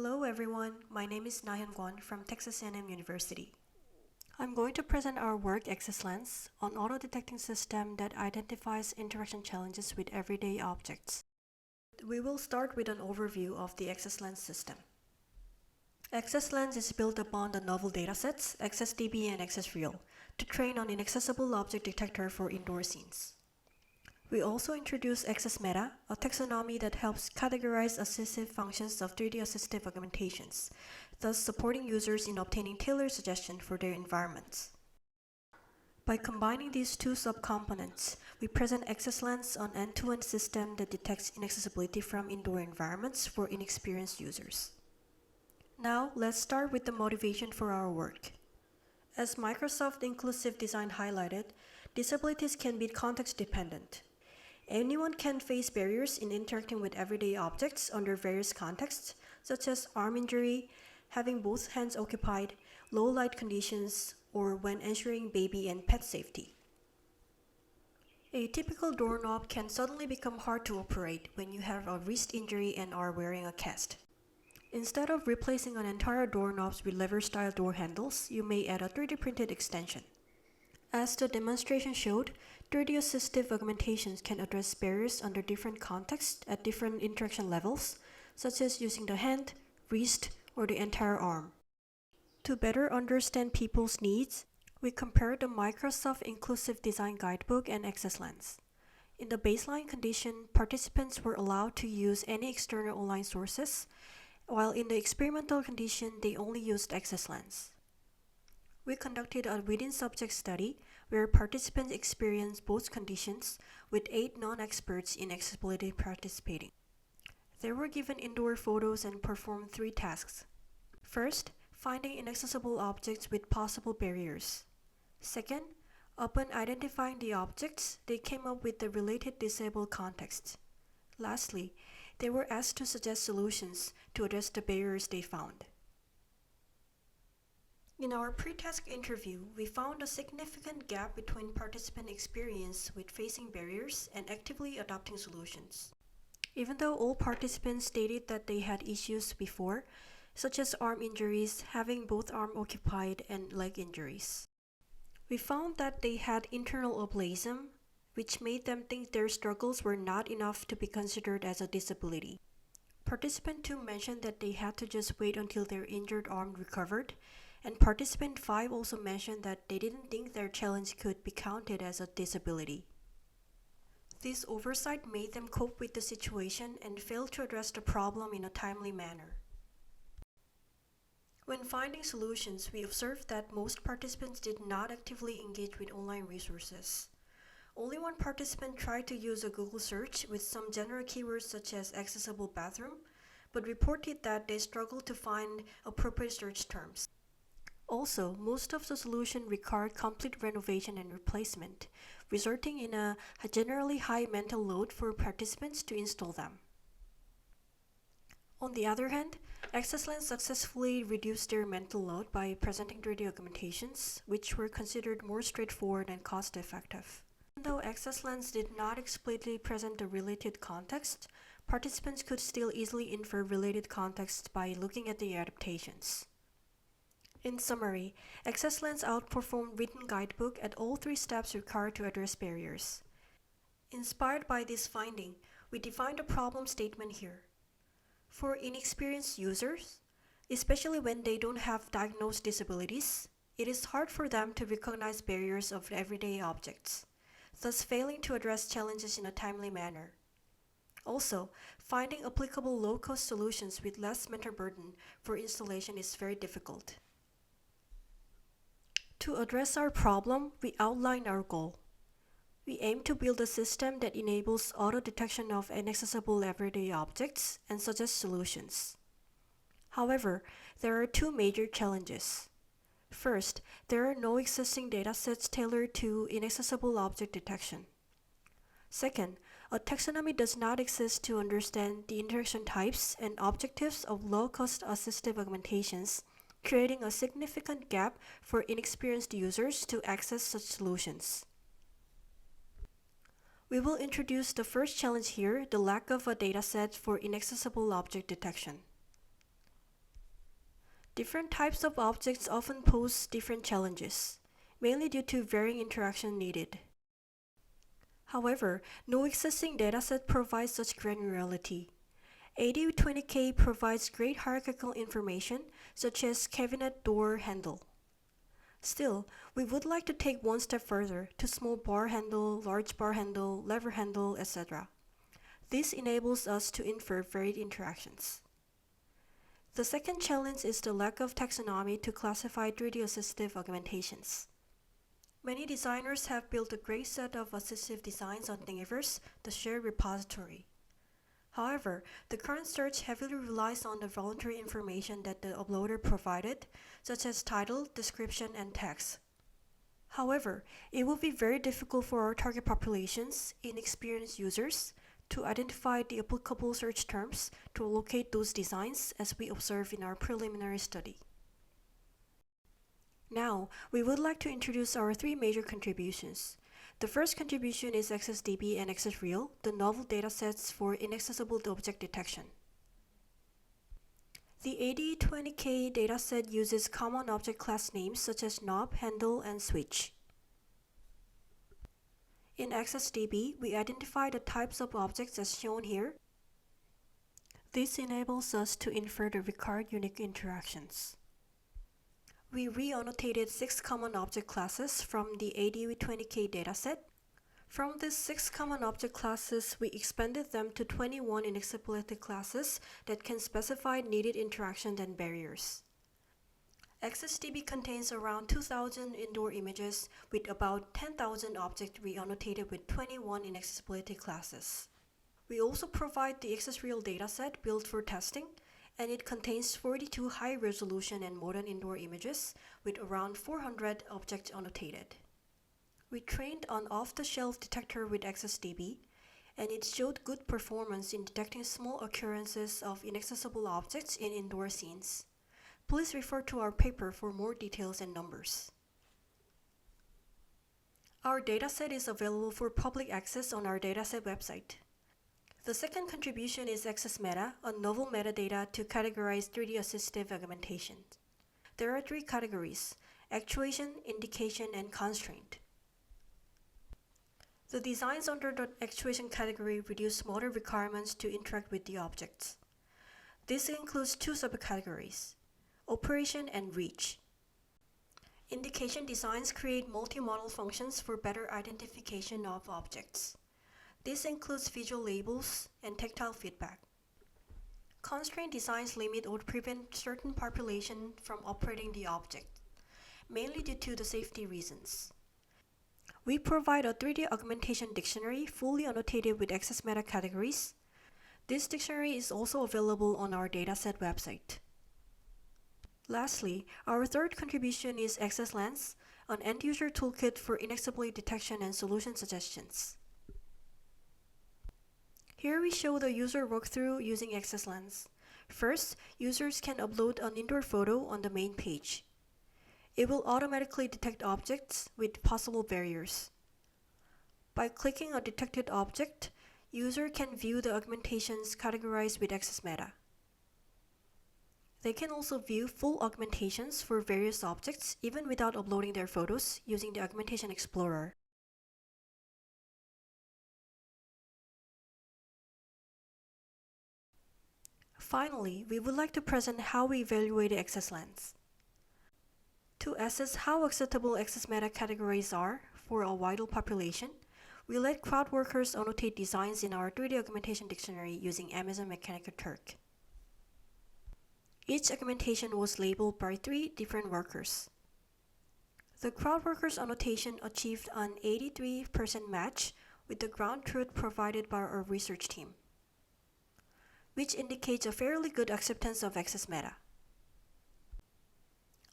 Hello everyone, my name is Nahyun Kwon from Texas A&M University. I'm going to present our work AccessLens on auto-detecting system that identifies interaction challenges with everyday objects. We will start with an overview of the AccessLens system. AccessLens is built upon the novel datasets AccessDB and AccessReal to train on inaccessible object detector for indoor scenes. We also introduce AccessMeta, a taxonomy that helps categorize assistive functions of 3D assistive augmentations, thus supporting users in obtaining tailored suggestions for their environments. By combining these two subcomponents, we present AccessLens an end-to-end system that detects inaccessibility from indoor environments for inexperienced users. Now, let's start with the motivation for our work. As Microsoft Inclusive Design highlighted, disabilities can be context-dependent. Anyone can face barriers in interacting with everyday objects under various contexts, such as arm injury, having both hands occupied, low light conditions, or when ensuring baby and pet safety. A typical doorknob can suddenly become hard to operate when you have a wrist injury and are wearing a cast. Instead of replacing an entire doorknob with lever-style door handles, you may add a 3D printed extension. As the demonstration showed, 3D assistive augmentations can address barriers under different contexts at different interaction levels, such as using the hand, wrist, or the entire arm. To better understand people's needs, we compared the Microsoft Inclusive Design Guidebook and AccessLens. In the baseline condition, participants were allowed to use any external online sources, while in the experimental condition, they only used AccessLens. We conducted a within-subject study where participants experienced both conditions with 8 non-experts in accessibility participating. They were given indoor photos and performed 3 tasks. First, finding inaccessible objects with possible barriers. Second, upon identifying the objects, they came up with the related disabled context. Lastly, they were asked to suggest solutions to address the barriers they found. In our pre-task interview, we found a significant gap between participant experience with facing barriers and actively adopting solutions. Even though all participants stated that they had issues before, such as arm injuries, having both arms occupied, and leg injuries. We found that they had internal ableism, which made them think their struggles were not enough to be considered as a disability. Participant 2 mentioned that they had to just wait until their injured arm recovered, and participant 5 also mentioned that they didn't think their challenge could be counted as a disability. This oversight made them cope with the situation and failed to address the problem in a timely manner. When finding solutions, we observed that most participants did not actively engage with online resources. Only one participant tried to use a Google search with some general keywords such as accessible bathroom, but reported that they struggled to find appropriate search terms. Also, most of the solutions required complete renovation and replacement, resulting in a generally high mental load for participants to install them. On the other hand, AccessLens successfully reduced their mental load by presenting 3D augmentations, which were considered more straightforward and cost-effective. Even though AccessLens did not explicitly present the related context, participants could still easily infer related context by looking at the adaptations. In summary, AccessLens outperformed written guidebook at all 3 steps required to address barriers. Inspired by this finding, we defined a problem statement here. For inexperienced users, especially when they don't have diagnosed disabilities, it is hard for them to recognize barriers of everyday objects, thus failing to address challenges in a timely manner. Also, finding applicable low-cost solutions with less mental burden for installation is very difficult. To address our problem, we outlined our goal. We aim to build a system that enables auto-detection of inaccessible everyday objects and suggests solutions. However, there are 2 major challenges. First, there are no existing datasets tailored to inaccessible object detection. Second, a taxonomy does not exist to understand the interaction types and objectives of low-cost assistive augmentations, creating a significant gap for inexperienced users to access such solutions. We will introduce the first challenge here, the lack of a dataset for inaccessible object detection. Different types of objects often pose different challenges, mainly due to varying interaction needed. However, no existing dataset provides such granularity. AD20K provides great hierarchical information, such as cabinet door handle. Still, we would like to take one step further to small bar handle, large bar handle, lever handle, etc. This enables us to infer varied interactions. The second challenge is the lack of taxonomy to classify 3D assistive augmentations. Many designers have built a great set of assistive designs on Thingiverse, the shared repository. However, the current search heavily relies on the voluntary information that the uploader provided, such as title, description, and text. However, it will be very difficult for our target populations, inexperienced users, to identify the applicable search terms to locate those designs as we observe in our preliminary study. Now, we would like to introduce our three major contributions. The first contribution is AccessDB and AccessReal, the novel datasets for inaccessible object detection. The AD20K dataset uses common object class names such as knob, handle, and switch. In AccessDB, we identify the types of objects as shown here. This enables us to infer the required unique interactions. We re-annotated 6 common object classes from the AD20K dataset. From these 6 common object classes, we expanded them to 21 inaccessibility classes that can specify needed interactions and barriers. AccessDB contains around 2,000 indoor images with about 10,000 objects re-annotated with 21 inaccessibility classes. We also provide the AccessReal dataset built for testing, and it contains 42 high-resolution and modern indoor images with around 400 objects annotated. We trained an off-the-shelf detector with AccessDB, and it showed good performance in detecting small occurrences of inaccessible objects in indoor scenes. Please refer to our paper for more details and numbers. Our dataset is available for public access on our dataset website. The second contribution is AccessMeta, a novel metadata to categorize 3D assistive augmentation. There are 3 categories: actuation, indication, and constraint. The designs under the actuation category reduce motor requirements to interact with the objects. This includes 2 subcategories: operation and reach. Indication designs create multi-modal functions for better identification of objects. This includes visual labels and tactile feedback. Constraint designs limit or prevent certain population from operating the object, mainly due to the safety reasons. We provide a 3D augmentation dictionary fully annotated with AccessMeta categories. This dictionary is also available on our dataset website. Lastly, our third contribution is AccessLens, an end-user toolkit for inaccessibility detection and solution suggestions. Here we show the user walkthrough using AccessLens. First, users can upload an indoor photo on the main page. It will automatically detect objects with possible barriers. By clicking a detected object, user can view the augmentations categorized with AccessMeta. They can also view full augmentations for various objects even without uploading their photos using the Augmentation Explorer. Finally, we would like to present how we evaluate AccessLens. To assess how acceptable AccessMeta categories are for a wider population, we let crowd workers annotate designs in our 3D augmentation dictionary using Amazon Mechanical Turk. Each augmentation was labeled by 3 different workers. The crowd workers' annotation achieved an 83% match with the ground truth provided by our research team, which indicates a fairly good acceptance of AccessMeta.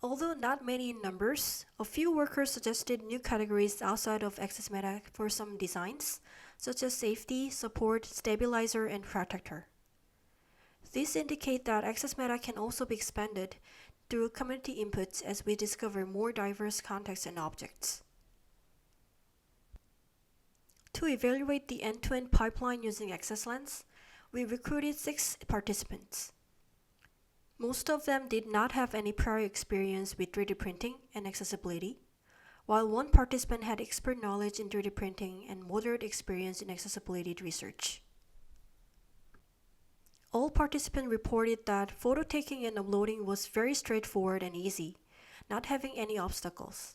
Although not many in numbers, a few workers suggested new categories outside of AccessMeta for some designs, such as safety, support, stabilizer, and protector. These indicate that AccessMeta can also be expanded through community inputs as we discover more diverse contexts and objects. To evaluate the end-to-end pipeline using AccessLens, we recruited 6 participants. Most of them did not have any prior experience with 3D printing and accessibility, while one participant had expert knowledge in 3D printing and moderate experience in accessibility research. All participants reported that photo taking and uploading was very straightforward and easy, not having any obstacles.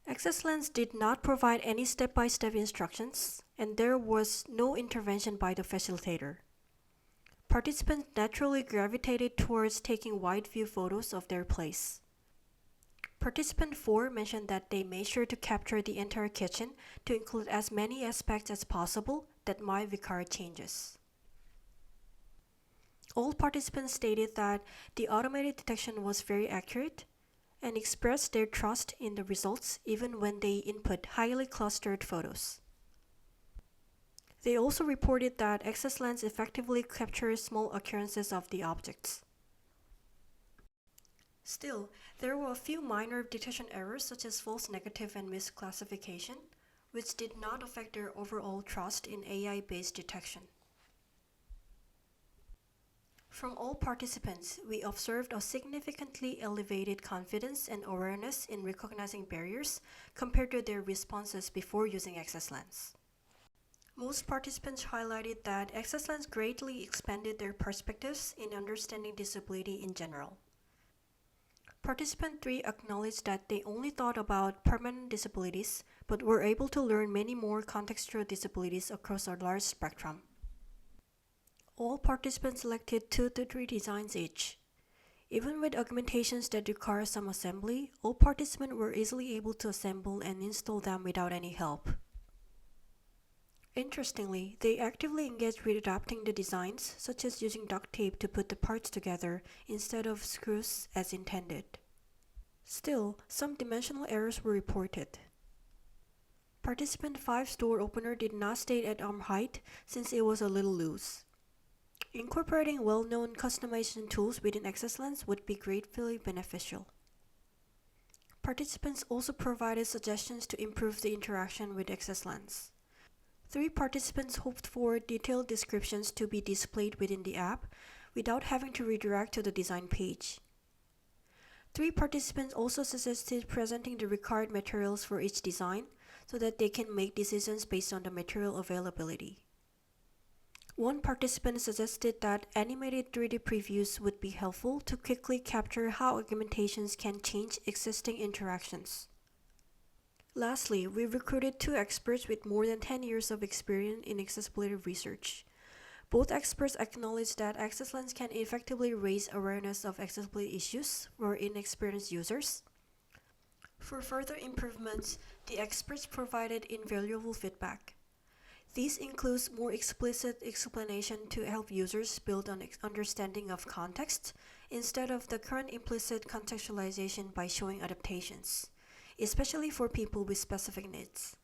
AccessLens did not provide any step-by-step instructions, and there was no intervention by the facilitator. Participants naturally gravitated towards taking wide-view photos of their place. Participant 4 mentioned that they made sure to capture the entire kitchen to include as many aspects as possible that might require changes. All participants stated that the automated detection was very accurate and expressed their trust in the results even when they input highly clustered photos. They also reported that AccessLens effectively captures small occurrences of the objects. Still, there were a few minor detection errors such as false negative and misclassification, which did not affect their overall trust in AI-based detection. From all participants, we observed a significantly elevated confidence and awareness in recognizing barriers compared to their responses before using AccessLens. Most participants highlighted that AccessLens greatly expanded their perspectives in understanding disability in general. Participant 3 acknowledged that they only thought about permanent disabilities, but were able to learn many more contextual disabilities across a large spectrum. All participants selected 2 to 3 designs each. Even with augmentations that require some assembly, all participants were easily able to assemble and install them without any help. Interestingly, they actively engaged with adapting the designs, such as using duct tape to put the parts together instead of screws as intended. Still, some dimensional errors were reported. Participant 5's door opener did not stay at arm height since it was a little loose. Incorporating well-known customization tools within AccessLens would be greatly beneficial. Participants also provided suggestions to improve the interaction with AccessLens. 3 participants hoped for detailed descriptions to be displayed within the app without having to redirect to the design page. 3 participants also suggested presenting the required materials for each design so that they can make decisions based on the material availability. One participant suggested that animated 3D previews would be helpful to quickly capture how augmentations can change existing interactions. Lastly, we recruited 2 experts with more than 10 years of experience in accessibility research. Both experts acknowledged that AccessLens can effectively raise awareness of accessibility issues for inexperienced users. For further improvements, the experts provided invaluable feedback. This includes more explicit explanation to help users build an understanding of context instead of the current implicit contextualization by showing adaptations, especially for people with specific needs.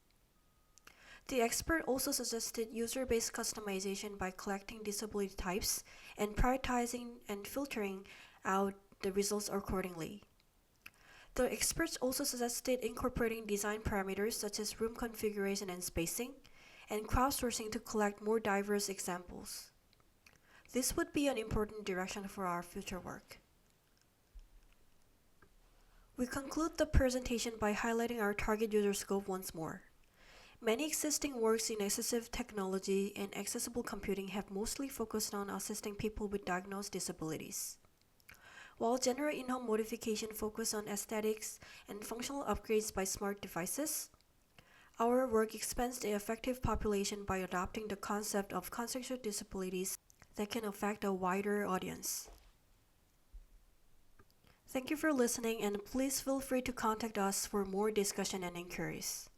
The expert also suggested user-based customization by collecting disability types and prioritizing and filtering out the results accordingly. The experts also suggested incorporating design parameters such as room configuration and spacing, and crowdsourcing to collect more diverse examples. This would be an important direction for our future work. We conclude the presentation by highlighting our target user scope once more. Many existing works in assistive technology and accessible computing have mostly focused on assisting people with diagnosed disabilities. While general in-home modification focus on aesthetics and functional upgrades by smart devices, our work expands the effective population by adopting the concept of contextual disabilities that can affect a wider audience. Thank you for listening, and please feel free to contact us for more discussion and inquiries.